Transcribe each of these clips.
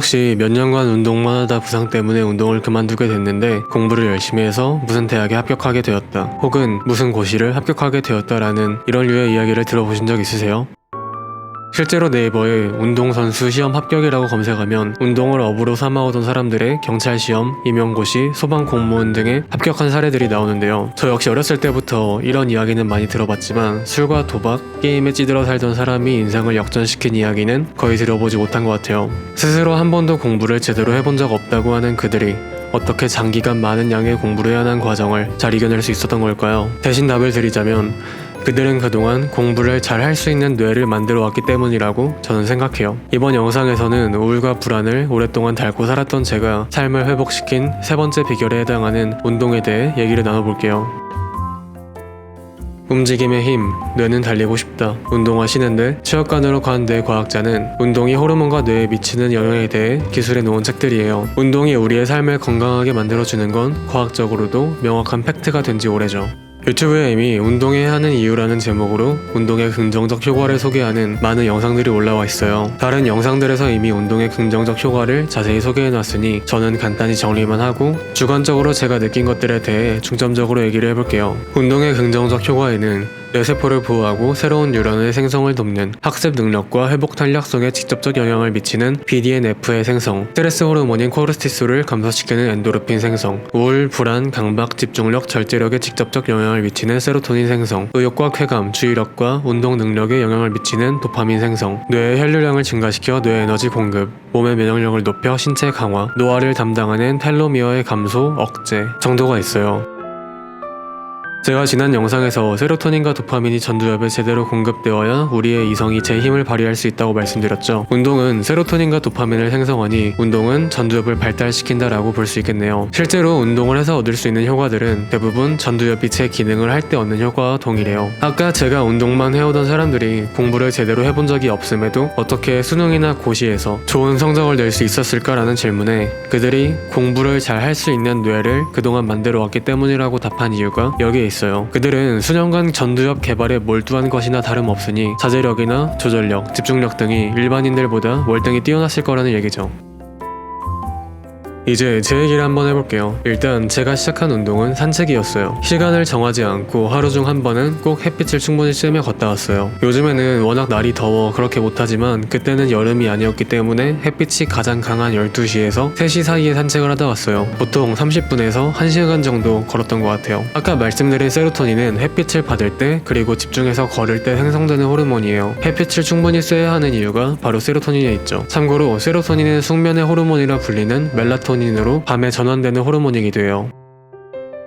혹시 몇 년간 운동만 하다 부상 때문에 운동을 그만두게 됐는데 공부를 열심히 해서 무슨 대학에 합격하게 되었다, 혹은 무슨 고시를 합격하게 되었다라는 이런 류의 이야기를 들어보신 적 있으세요? 실제로 네이버에 운동선수 시험 합격이라고 검색하면 운동을 업으로 삼아오던 사람들의 경찰시험, 임용고시, 소방공무원 등의 합격한 사례들이 나오는데요. 저 역시 어렸을 때부터 이런 이야기는 많이 들어봤지만 술과 도박, 게임에 찌들어 살던 사람이 인생을 역전시킨 이야기는 거의 들어보지 못한 것 같아요. 스스로 한 번도 공부를 제대로 해본 적 없다고 하는 그들이 어떻게 장기간 많은 양의 공부를 해야 하는 과정을 잘 이겨낼 수 있었던 걸까요? 대신 답을 드리자면 그들은 그동안 공부를 잘 할 수 있는 뇌를 만들어 왔기 때문이라고 저는 생각해요. 이번 영상에서는 우울과 불안을 오랫동안 닳고 살았던 제가 삶을 회복시킨 세 번째 비결에 해당하는 운동에 대해 얘기를 나눠볼게요. 움직임의 힘, 뇌는 달리고 싶다. 운동하시는데 체육관으로 간 뇌 과학자는 운동이 호르몬과 뇌에 미치는 영향에 대해 기술해 놓은 책들이에요. 운동이 우리의 삶을 건강하게 만들어주는 건 과학적으로도 명확한 팩트가 된 지 오래죠. 유튜브에 이미 운동해야 하는 이유라는 제목으로 운동의 긍정적 효과를 소개하는 많은 영상들이 올라와 있어요. 다른 영상들에서 이미 운동의 긍정적 효과를 자세히 소개해놨으니 저는 간단히 정리만 하고 주관적으로 제가 느낀 것들에 대해 중점적으로 얘기를 해볼게요. 운동의 긍정적 효과에는 뇌세포를 보호하고 새로운 뉴런의 생성을 돕는 학습 능력과 회복 탄력성에 직접적 영향을 미치는 BDNF의 생성, 스트레스 호르몬인 코르티솔을 감소시키는 엔도르핀 생성, 우울, 불안, 강박, 집중력, 절제력에 직접적 영향을 미치는 세로토닌 생성, 의욕과 쾌감, 주의력과 운동 능력에 영향을 미치는 도파민 생성, 뇌의 혈류량을 증가시켜 뇌 에너지 공급, 몸의 면역력을 높여 신체 강화, 노화를 담당하는 텔로미어의 감소, 억제 정도가 있어요. 제가 지난 영상에서 세로토닌과 도파민이 전두엽에 제대로 공급되어야 우리의 이성이 제 힘을 발휘할 수 있다고 말씀드렸죠. 운동은 세로토닌과 도파민을 생성하니 운동은 전두엽을 발달시킨다라고 볼 수 있겠네요. 실제로 운동을 해서 얻을 수 있는 효과들은 대부분 전두엽이 제 기능을 할 때 얻는 효과와 동일해요. 아까 제가 운동만 해오던 사람들이 공부를 제대로 해본 적이 없음에도 어떻게 수능이나 고시에서 좋은 성적을 낼 수 있었을까라는 질문에 그들이 공부를 잘 할 수 있는 뇌를 그동안 만들어 왔기 때문이라고 답한 이유가 여기에 있어요. 그들은 수년간 전두엽 개발에 몰두한 것이나 다름없으니 자제력이나 조절력, 집중력 등이 일반인들보다 월등히 뛰어났을 거라는 얘기죠. 이제 제 얘기를 한번 해볼게요. 일단 제가 시작한 운동은 산책이었어요. 시간을 정하지 않고 하루 중 한 번은 꼭 햇빛을 충분히 쬐며 걷다 왔어요. 요즘에는 워낙 날이 더워 그렇게 못하지만 그때는 여름이 아니었기 때문에 햇빛이 가장 강한 12시에서 3시 사이에 산책을 하다 왔어요. 보통 30분에서 1시간 정도 걸었던 것 같아요. 아까 말씀드린 세로토닌은 햇빛을 받을 때 그리고 집중해서 걸을 때 생성되는 호르몬이에요. 햇빛을 충분히 쐬야 하는 이유가 바로 세로토닌에 있죠. 참고로 세로토닌은 숙면의 호르몬이라 불리는 멜라토닌으로 밤에 전환되는 호르몬이기도 해요.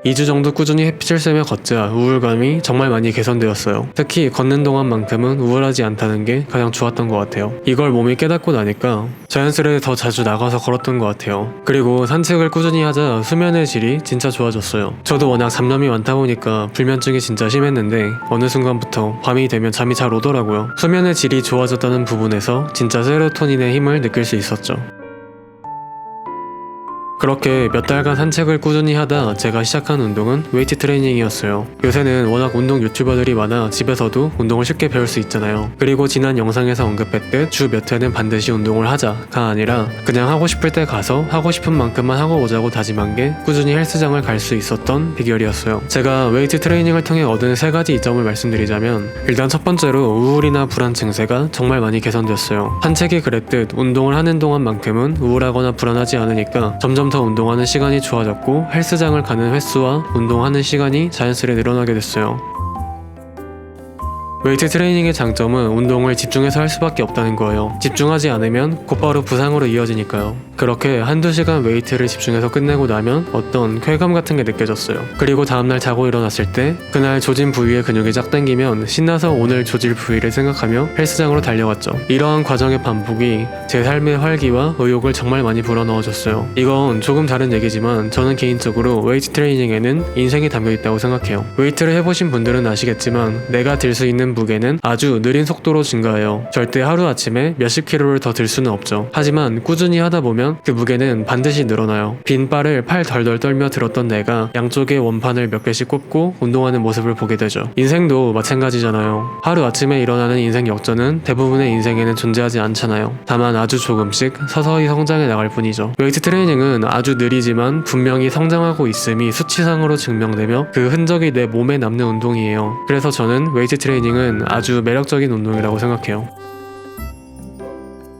2주 정도 꾸준히 햇빛을 쐬며 걷자 우울감이 정말 많이 개선되었어요. 특히 걷는 동안만큼은 우울하지 않다는 게 가장 좋았던 것 같아요. 이걸 몸이 깨닫고 나니까 자연스레 더 자주 나가서 걸었던 것 같아요. 그리고 산책을 꾸준히 하자 수면의 질이 진짜 좋아졌어요. 저도 워낙 잡념이 많다 보니까 불면증이 진짜 심했는데 어느 순간부터 밤이 되면 잠이 잘 오더라고요. 수면의 질이 좋아졌다는 부분에서 진짜 세로토닌의 힘을 느낄 수 있었죠. 그렇게 몇 달간 산책을 꾸준히 하다 제가 시작한 운동은 웨이트 트레이닝이었어요. 요새는 워낙 운동 유튜버들이 많아 집에서도 운동을 쉽게 배울 수 있잖아요. 그리고 지난 영상에서 언급했듯 주 몇 회는 반드시 운동을 하자가 아니라 그냥 하고 싶을 때 가서 하고 싶은 만큼만 하고 오자고 다짐한 게 꾸준히 헬스장을 갈 수 있었던 비결이었어요. 제가 웨이트 트레이닝을 통해 얻은 3가지 이점을 말씀드리자면 일단 첫 번째로 우울이나 불안 증세가 정말 많이 개선됐어요. 산책이 그랬듯 운동을 하는 동안만큼은 우울하거나 불안하지 않으니까 점점 더 운동하는 시간이 좋아졌고 헬스장을 가는 횟수와 운동하는 시간이 자연스레 늘어나게 됐어요. 웨이트 트레이닝의 장점은 운동을 집중해서 할 수밖에 없다는 거예요. 집중하지 않으면 곧바로 부상으로 이어지니까요. 그렇게 한두 시간 웨이트를 집중해서 끝내고 나면 어떤 쾌감 같은 게 느껴졌어요. 그리고 다음날 자고 일어났을 때 그날 조진 부위의 근육이 쫙 당기면 신나서 오늘 조질 부위를 생각하며 헬스장으로 달려갔죠. 이러한 과정의 반복이 제 삶의 활기와 의욕을 정말 많이 불어넣어줬어요. 이건 조금 다른 얘기지만 저는 개인적으로 웨이트 트레이닝에는 인생이 담겨있다고 생각해요. 웨이트를 해보신 분들은 아시겠지만 내가 들 수 있는 무게는 아주 느린 속도로 증가해요. 절대 하루아침에 몇십 킬로를 더 들 수는 없죠. 하지만 꾸준히 하다 보면 그 무게는 반드시 늘어나요. 빈 바를 팔 덜덜 떨며 들었던 내가 양쪽에 원판을 몇 개씩 꼽고 운동하는 모습을 보게 되죠. 인생도 마찬가지잖아요. 하루아침에 일어나는 인생 역전은 대부분의 인생에는 존재하지 않잖아요. 다만 아주 조금씩 서서히 성장해 나갈 뿐이죠. 웨이트 트레이닝은 아주 느리지만 분명히 성장하고 있음이 수치상으로 증명되며 그 흔적이 내 몸에 남는 운동이에요. 그래서 저는 웨이트 트레이닝은 아주 매력적인 운동이라고 생각해요.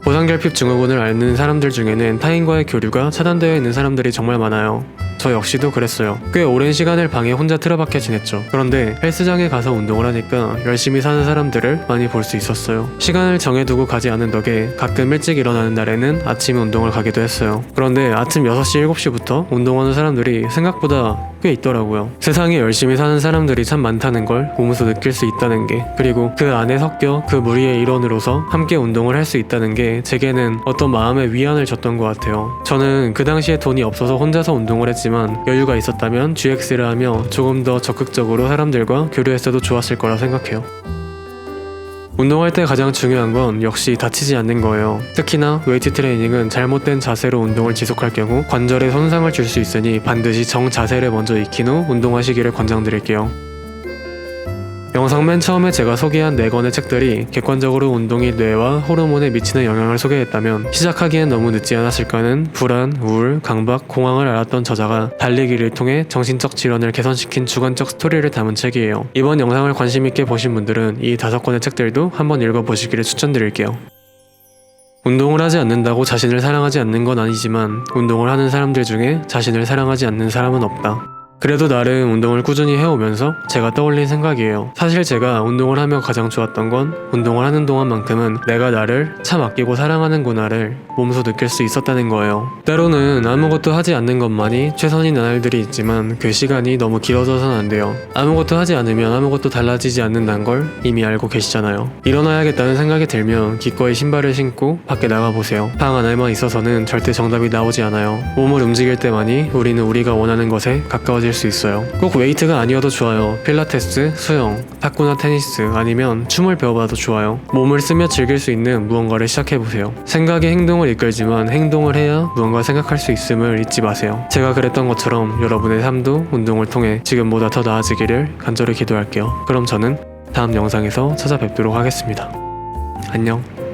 보상결핍 증후군을 앓는 사람들 중에는 타인과의 교류가 차단되어 있는 사람들이 정말 많아요. 저 역시도 그랬어요. 꽤 오랜 시간을 방에 혼자 틀어박혀 지냈죠. 그런데 헬스장에 가서 운동을 하니까 열심히 사는 사람들을 많이 볼 수 있었어요. 시간을 정해두고 가지 않은 덕에 가끔 일찍 일어나는 날에는 아침에 운동을 가기도 했어요. 그런데 아침 6시, 7시부터 운동하는 사람들이 생각보다 꽤 있더라고요. 세상에 열심히 사는 사람들이 참 많다는 걸 몸소 느낄 수 있다는 게, 그리고 그 안에 섞여 그 무리의 일원으로서 함께 운동을 할 수 있다는 게 제게는 어떤 마음의 위안을 줬던 것 같아요. 저는 그 당시에 돈이 없어서 혼자서 운동을 했지만 여유가 있었다면 GX를 하며 조금 더 적극적으로 사람들과 교류했어도 좋았을 거라 생각해요. 운동할 때 가장 중요한 건 역시 다치지 않는 거예요. 특히나 웨이트 트레이닝은 잘못된 자세로 운동을 지속할 경우 관절에 손상을 줄 수 있으니 반드시 정자세를 먼저 익힌 후 운동하시기를 권장드릴게요. 영상 맨 처음에 제가 소개한 4권의 책들이 객관적으로 운동이 뇌와 호르몬에 미치는 영향을 소개했다면 시작하기엔 너무 늦지 않았을까 하는 불안, 우울, 강박, 공황을 앓았던 저자가 달리기를 통해 정신적 질환을 개선시킨 주관적 스토리를 담은 책이에요. 이번 영상을 관심있게 보신 분들은 이 5권의 책들도 한번 읽어보시기를 추천드릴게요. 운동을 하지 않는다고 자신을 사랑하지 않는 건 아니지만 운동을 하는 사람들 중에 자신을 사랑하지 않는 사람은 없다. 그래도 나름 운동을 꾸준히 해오면서 제가 떠올린 생각이에요. 사실 제가 운동을 하며 가장 좋았던 건 운동을 하는 동안만큼은 내가 나를 참 아끼고 사랑하는구나를 몸소 느낄 수 있었다는 거예요. 때로는 아무것도 하지 않는 것만이 최선인 날들이 있지만 그 시간이 너무 길어져서는 안 돼요. 아무것도 하지 않으면 아무것도 달라지지 않는다는 걸 이미 알고 계시잖아요. 일어나야겠다는 생각이 들면 기꺼이 신발을 신고 밖에 나가보세요. 방 안에만 있어서는 절대 정답이 나오지 않아요. 몸을 움직일 때만이 우리는 우리가 원하는 것에 가까워질 수 있어요. 꼭 웨이트가 아니어도 좋아요. 필라테스, 수영, 탁구나 테니스, 아니면 춤을 배워봐도 좋아요. 몸을 쓰며 즐길 수 있는 무언가를 시작해보세요. 생각이 행동을 이끌지만 행동을 해야 무언가 생각할 수 있음을 잊지 마세요. 제가 그랬던 것처럼 여러분의 삶도 운동을 통해 지금보다 더 나아지기를 간절히 기도할게요. 그럼 저는 다음 영상에서 찾아뵙도록 하겠습니다. 안녕.